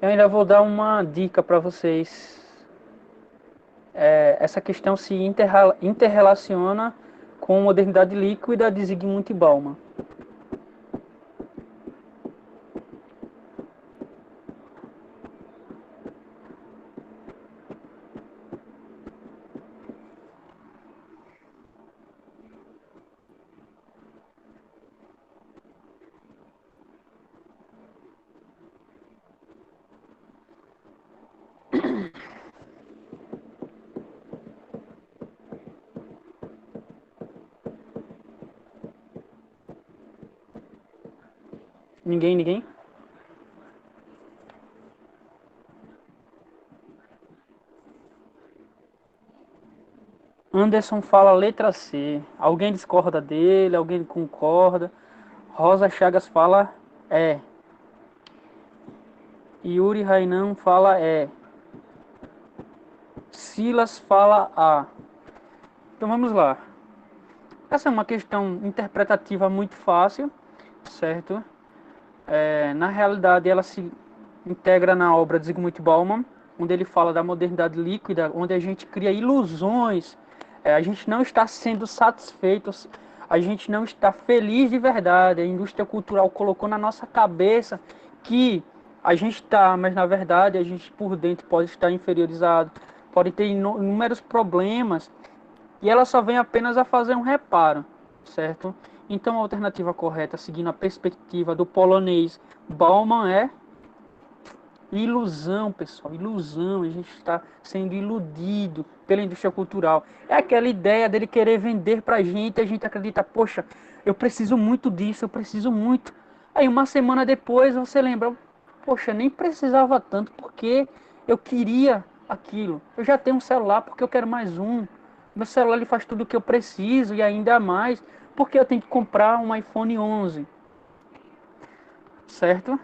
Eu ainda vou dar uma dica para vocês. Essa questão se interrelaciona com modernidade líquida de Zygmunt Bauman. Ninguém? Anderson fala letra C. Alguém discorda dele? Alguém concorda? Rosa Chagas fala é. Yuri Rainan fala é. Silas fala A. Então vamos lá. Essa é uma questão interpretativa muito fácil, certo? Na realidade, ela se integra na obra de Zygmunt Bauman, onde ele fala da modernidade líquida, onde a gente cria ilusões, a gente não está sendo satisfeito, a gente não está feliz de verdade. A indústria cultural colocou na nossa cabeça que a gente está, mas na verdade a gente por dentro pode estar inferiorizado, pode ter inúmeros problemas, e ela só vem apenas a fazer um reparo, certo? Então a alternativa correta, seguindo a perspectiva do polonês Bauman, é ilusão, pessoal, ilusão. A gente está sendo iludido pela indústria cultural. É aquela ideia dele querer vender pra gente, a gente acredita, poxa, eu preciso muito disso, eu preciso muito. Aí uma semana depois você lembra, poxa, nem precisava tanto porque eu queria aquilo. Eu já tenho um celular porque eu quero mais um. Meu celular ele faz tudo o que eu preciso e ainda mais porque eu tenho que comprar um iPhone 11, certo?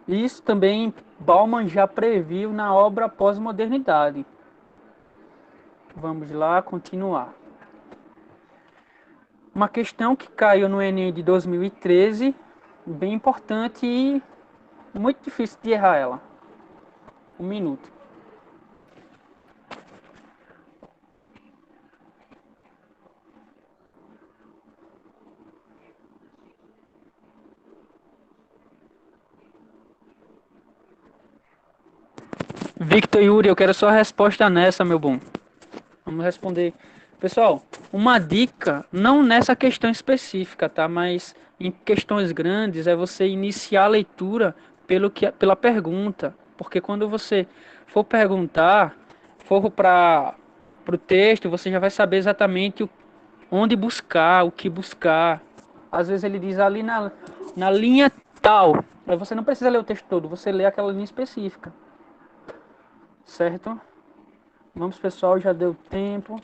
Isso também Bauman já previu na obra Pós-Modernidade. Vamos lá continuar. Uma questão que caiu no Enem de 2013, bem importante e muito difícil de errar ela. Um minuto. Victor Yuri, eu quero só a resposta nessa, meu bom. Vamos responder. Pessoal, uma dica, não nessa questão específica, tá? Mas em questões grandes é você iniciar a leitura pela pergunta. Porque quando você for perguntar, for para o texto, você já vai saber exatamente onde buscar, o que buscar. Às vezes ele diz ali na linha tal. Aí você não precisa ler o texto todo, você lê aquela linha específica. Certo? Vamos, pessoal, já deu tempo.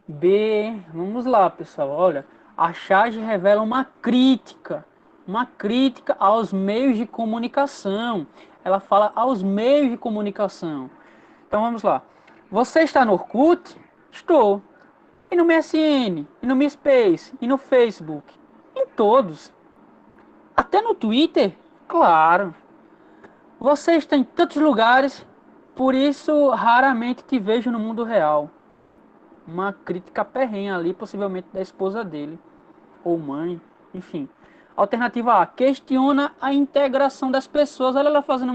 B, vamos lá, pessoal. Olha, a charge revela uma crítica aos meios de comunicação. Ela fala aos meios de comunicação. Então vamos lá. Você está no Orkut? Estou. E no MSN, e no MySpace, e no Facebook. Em todos. Até no Twitter? Claro. Você está em tantos lugares, por isso raramente te vejo no mundo real. Uma crítica ferrenha ali, possivelmente da esposa dele, ou mãe, enfim. Alternativa A, questiona a integração das pessoas. Olha ela fazendo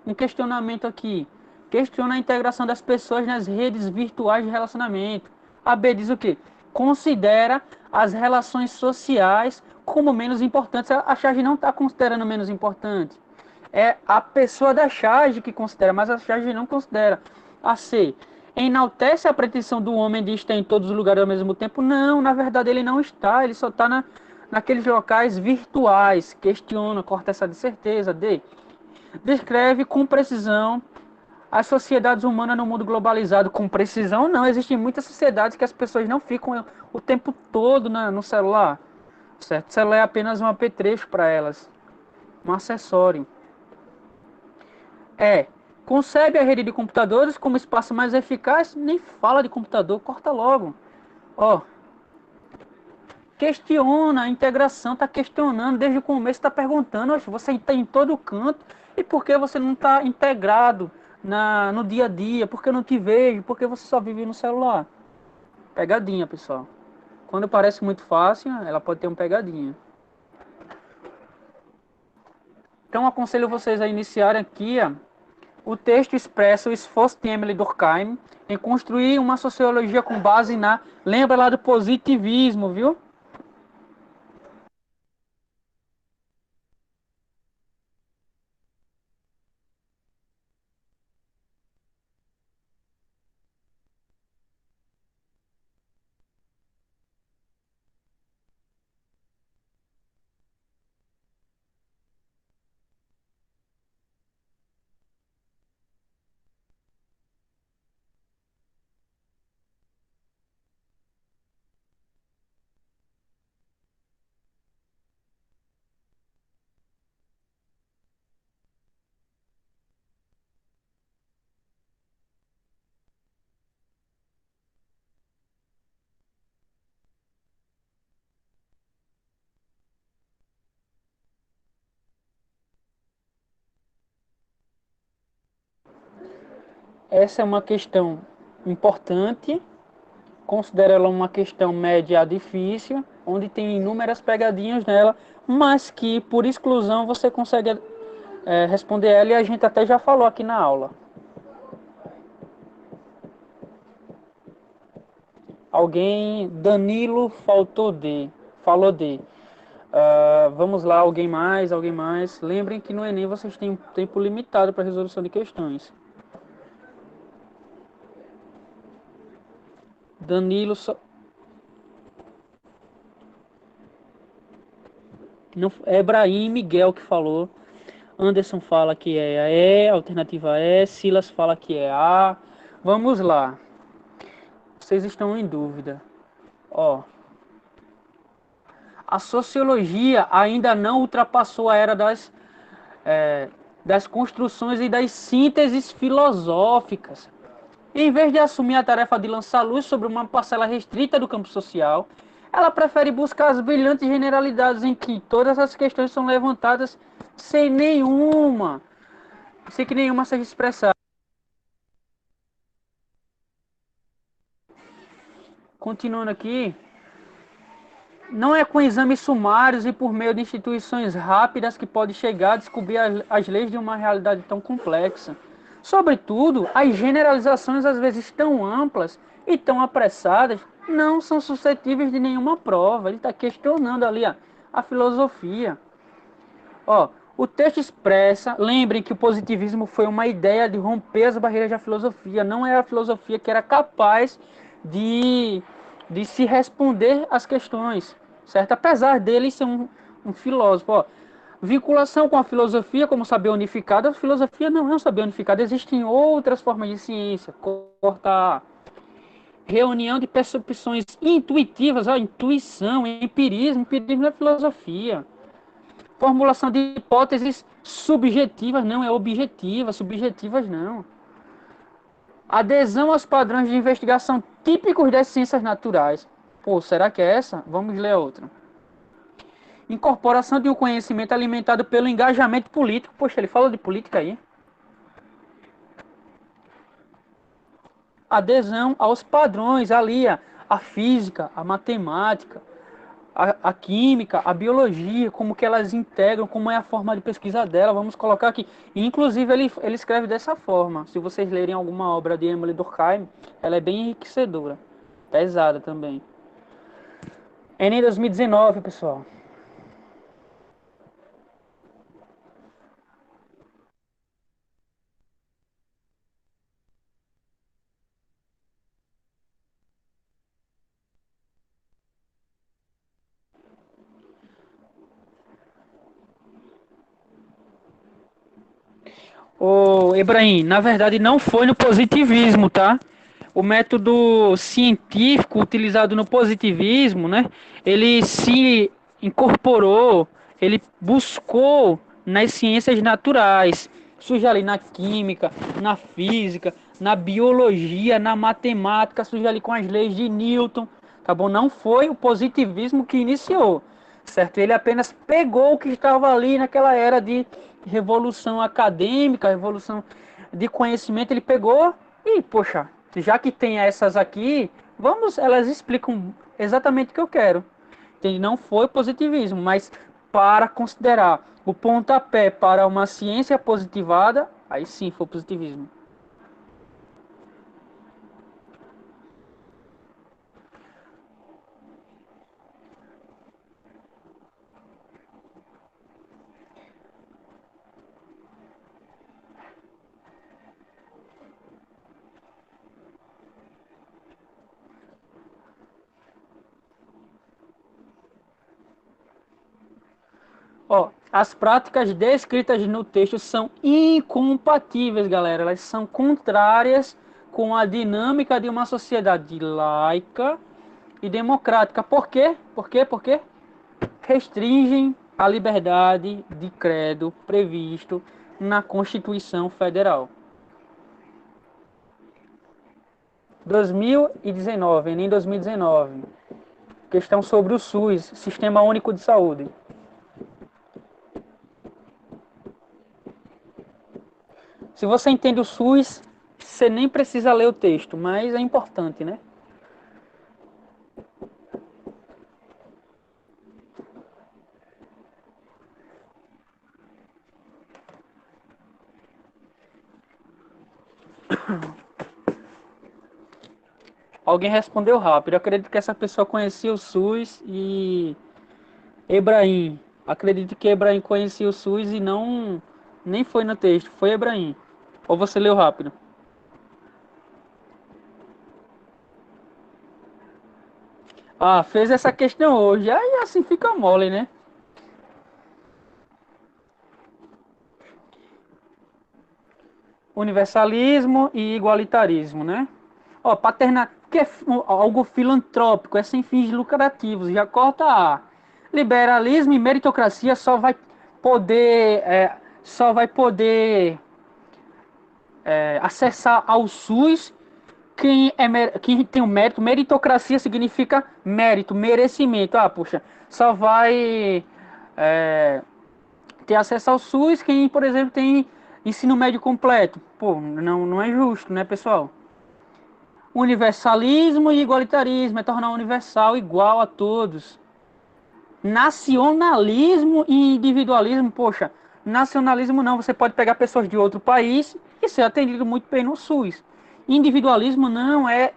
um questionamento aqui. Questiona a integração das pessoas nas redes virtuais de relacionamento. A B diz o quê? Considera as relações sociais como menos importantes. A charge não está considerando menos importante. É a pessoa da charge que considera, mas a charge não considera. A C, enaltece a pretensão do homem de estar em todos os lugares ao mesmo tempo? Não, na verdade ele não está, ele só está naqueles locais virtuais. Questiona, corta essa de certeza. D, descreve com precisão As sociedades humanas no mundo globalizado com precisão, não. Existem muitas sociedades que as pessoas não ficam o tempo todo no celular, certo? O celular é apenas um apetrecho para elas, um acessório. É, concebe a rede de computadores como espaço mais eficaz, nem fala de computador, corta logo. Ó, questiona a integração, tá questionando desde o começo, tá perguntando, "Oxe, você está em todo canto, e por que você não está integrado no dia a dia? Por que eu não te vejo? Por que você só vive no celular?" Pegadinha, pessoal. Quando parece muito fácil, ela pode ter uma pegadinha. Então, aconselho vocês a iniciarem aqui, ó, o texto expressa o esforço de Emily Durkheim em construir uma sociologia com base na... Lembra lá do positivismo, viu? Essa é uma questão importante, considero ela uma questão média difícil, onde tem inúmeras pegadinhas nela, mas que por exclusão você consegue responder ela, e a gente até já falou aqui na aula. Alguém, Danilo falou de. Vamos lá, alguém mais, alguém mais. Lembrem que no Enem vocês têm um tempo limitado para resolução de questões. Danilo, não, é Ibrahim Miguel que falou. Anderson fala que é E, alternativa E. Silas fala que é A. Vamos lá. Vocês estão em dúvida. Ó, a sociologia ainda não ultrapassou a era das construções e das sínteses filosóficas. Em vez de assumir a tarefa de lançar luz sobre uma parcela restrita do campo social, ela prefere buscar as brilhantes generalidades em que todas as questões são levantadas sem que nenhuma seja expressada. Continuando aqui, não é com exames sumários e por meio de instituições rápidas que pode chegar a descobrir as leis de uma realidade tão complexa. Sobretudo, as generalizações às vezes tão amplas e tão apressadas não são suscetíveis de nenhuma prova. Ele está questionando ali a filosofia. Ó, o texto expressa, lembrem que o positivismo foi uma ideia de romper as barreiras da filosofia. Não era a filosofia que era capaz de, de se responder às questões, certo? Apesar dele ser um filósofo. Ó, vinculação com a filosofia como saber unificado. A filosofia não é um saber unificado. Existem outras formas de ciência. Cortar reunião de percepções intuitivas, ó, intuição, empirismo. Empirismo é filosofia. Formulação de hipóteses subjetivas, não é objetivas, subjetivas não. Adesão aos padrões de investigação típicos das ciências naturais. Pô, será que é essa? Vamos ler a outra. Incorporação de um conhecimento alimentado pelo engajamento político. Poxa, ele fala de política aí. Adesão aos padrões ali, a física, a matemática, a química, a biologia, como que elas integram, como é a forma de pesquisa dela, vamos colocar aqui. Inclusive, ele escreve dessa forma. Se vocês lerem alguma obra de Emily Durkheim, ela é bem enriquecedora. Pesada também. Enem 2019, pessoal. Ô, Ibrahim, na verdade não foi no positivismo, tá? O método científico utilizado no positivismo, né? Ele se incorporou, ele buscou nas ciências naturais, surge ali na química, na física, na biologia, na matemática, surge ali com as leis de Newton, tá bom? Não foi o positivismo que iniciou, certo? Ele apenas pegou o que estava ali naquela era de revolução acadêmica, revolução de conhecimento, ele pegou e, poxa, já que tem essas aqui, vamos, elas explicam exatamente o que eu quero. Entende? Não foi positivismo, mas para considerar o pontapé para uma ciência positivada, aí sim foi positivismo. Ó, as práticas descritas no texto são incompatíveis, galera. Elas são contrárias com a dinâmica de uma sociedade laica e democrática. Por quê? Por quê? Por quê? Restringem a liberdade de credo previsto na Constituição Federal. 2019, nem 2019. Questão sobre o SUS, Sistema Único de Saúde. Se você entende o SUS, você nem precisa ler o texto, mas é importante, né? Alguém respondeu rápido. Eu acredito que essa pessoa conhecia o SUS e Ebrahim. Acredito que Ebrahim conhecia o SUS e não nem foi no texto, foi Ebrahim. Ou você leu rápido? Ah, fez essa questão hoje. Aí assim fica mole, né? Universalismo e igualitarismo, né? Ó, paterna, que é algo filantrópico, é sem fins lucrativos, já corta A. Liberalismo e meritocracia só vai poder acessar ao SUS quem tem o mérito. Meritocracia significa mérito, merecimento. Ah, puxa, só vai é, ter acesso ao SUS quem, por exemplo, tem ensino médio completo. Pô, não é justo, né, pessoal? Universalismo e igualitarismo é tornar universal igual a todos. Nacionalismo e individualismo, poxa, nacionalismo não, você pode pegar pessoas de outro país e ser atendido muito bem no SUS. Individualismo não, é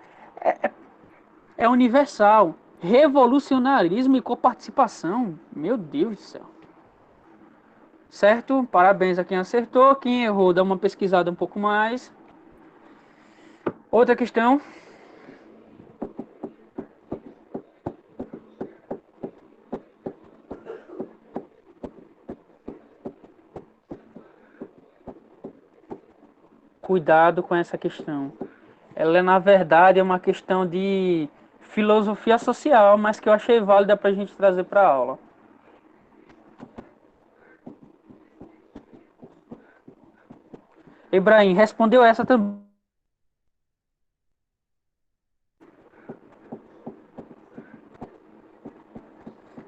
universal. Revolucionarismo e coparticipação, meu Deus do céu. Certo? Parabéns a quem acertou, quem errou, dá uma pesquisada um pouco mais. Outra questão. Cuidado com essa questão. Ela, na verdade, é uma questão de filosofia social, mas que eu achei válida para a gente trazer para a aula. Ibrahim respondeu essa também.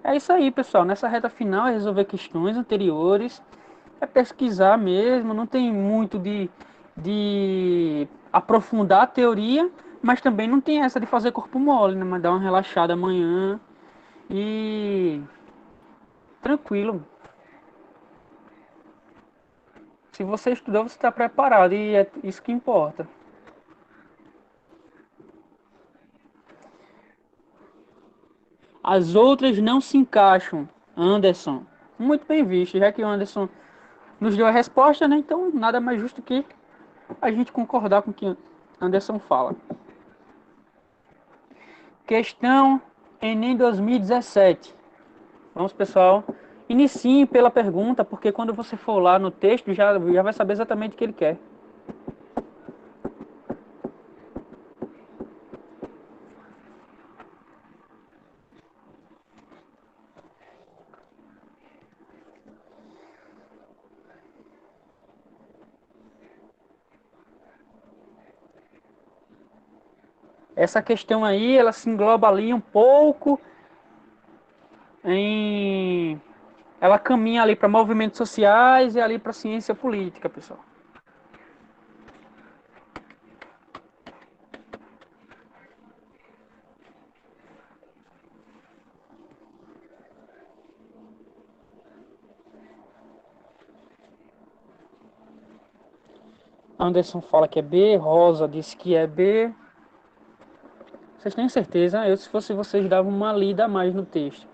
É isso aí, pessoal. Nessa reta final é resolver questões anteriores, é pesquisar mesmo, não tem muito de aprofundar a teoria, mas também não tem essa de fazer corpo mole, né? Mas dar uma relaxada amanhã e tranquilo. Se você estudou, você está preparado e é isso que importa. As outras não se encaixam, Anderson. Muito bem visto, já que o Anderson nos deu a resposta, né? Então nada mais justo que a gente concordar com o que Anderson fala. Questão Enem 2017. Vamos, pessoal. Inicie pela pergunta, porque quando você for lá no texto, já vai saber exatamente o que ele quer. Essa questão aí, ela se engloba ali um pouco em... Ela caminha ali para movimentos sociais e ali para ciência política, pessoal. Anderson fala que é B, Rosa disse que é B. Vocês têm certeza? Eu, se fosse vocês, davam uma lida a mais no texto.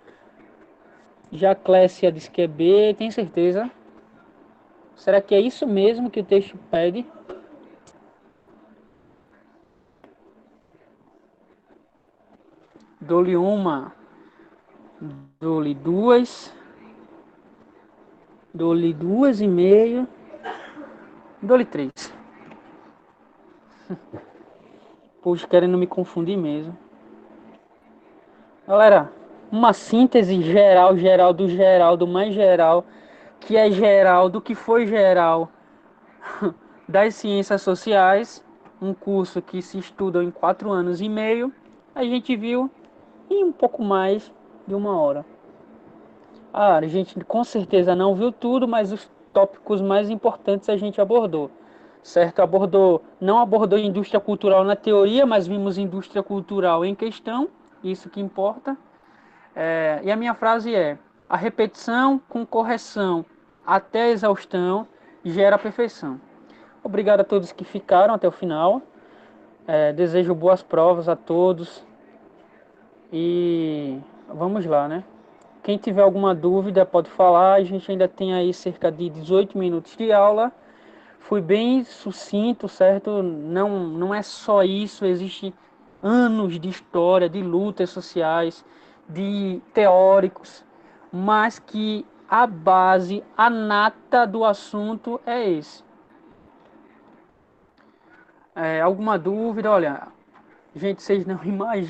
Já Clécia disse que é B, tem certeza? Será que é isso mesmo que o texto pede? Dou-lhe uma, dou-lhe duas, dou-lhe 2,5, dou-lhe 3. Poxa, querendo me confundir mesmo. Galera, uma síntese geral do mais geral, que é geral do que foi geral das ciências sociais, um curso que se estuda em 4 anos e meio, a gente viu em um pouco mais de 1 hora. A gente com certeza não viu tudo, mas os tópicos mais importantes a gente abordou. Certo? Não abordou indústria cultural na teoria, mas vimos indústria cultural em questão, isso que importa. E a minha frase é: a repetição com correção até a exaustão gera a perfeição. Obrigado a todos que ficaram até o final. Desejo boas provas a todos. E vamos lá, né? Quem tiver alguma dúvida pode falar. A gente ainda tem aí cerca de 18 minutos de aula. Fui bem sucinto, certo? Não é só isso, existe anos de história, de lutas sociais, de teóricos, mas que a base, a nata do assunto é esse. Alguma dúvida? Olha, gente, vocês não imaginam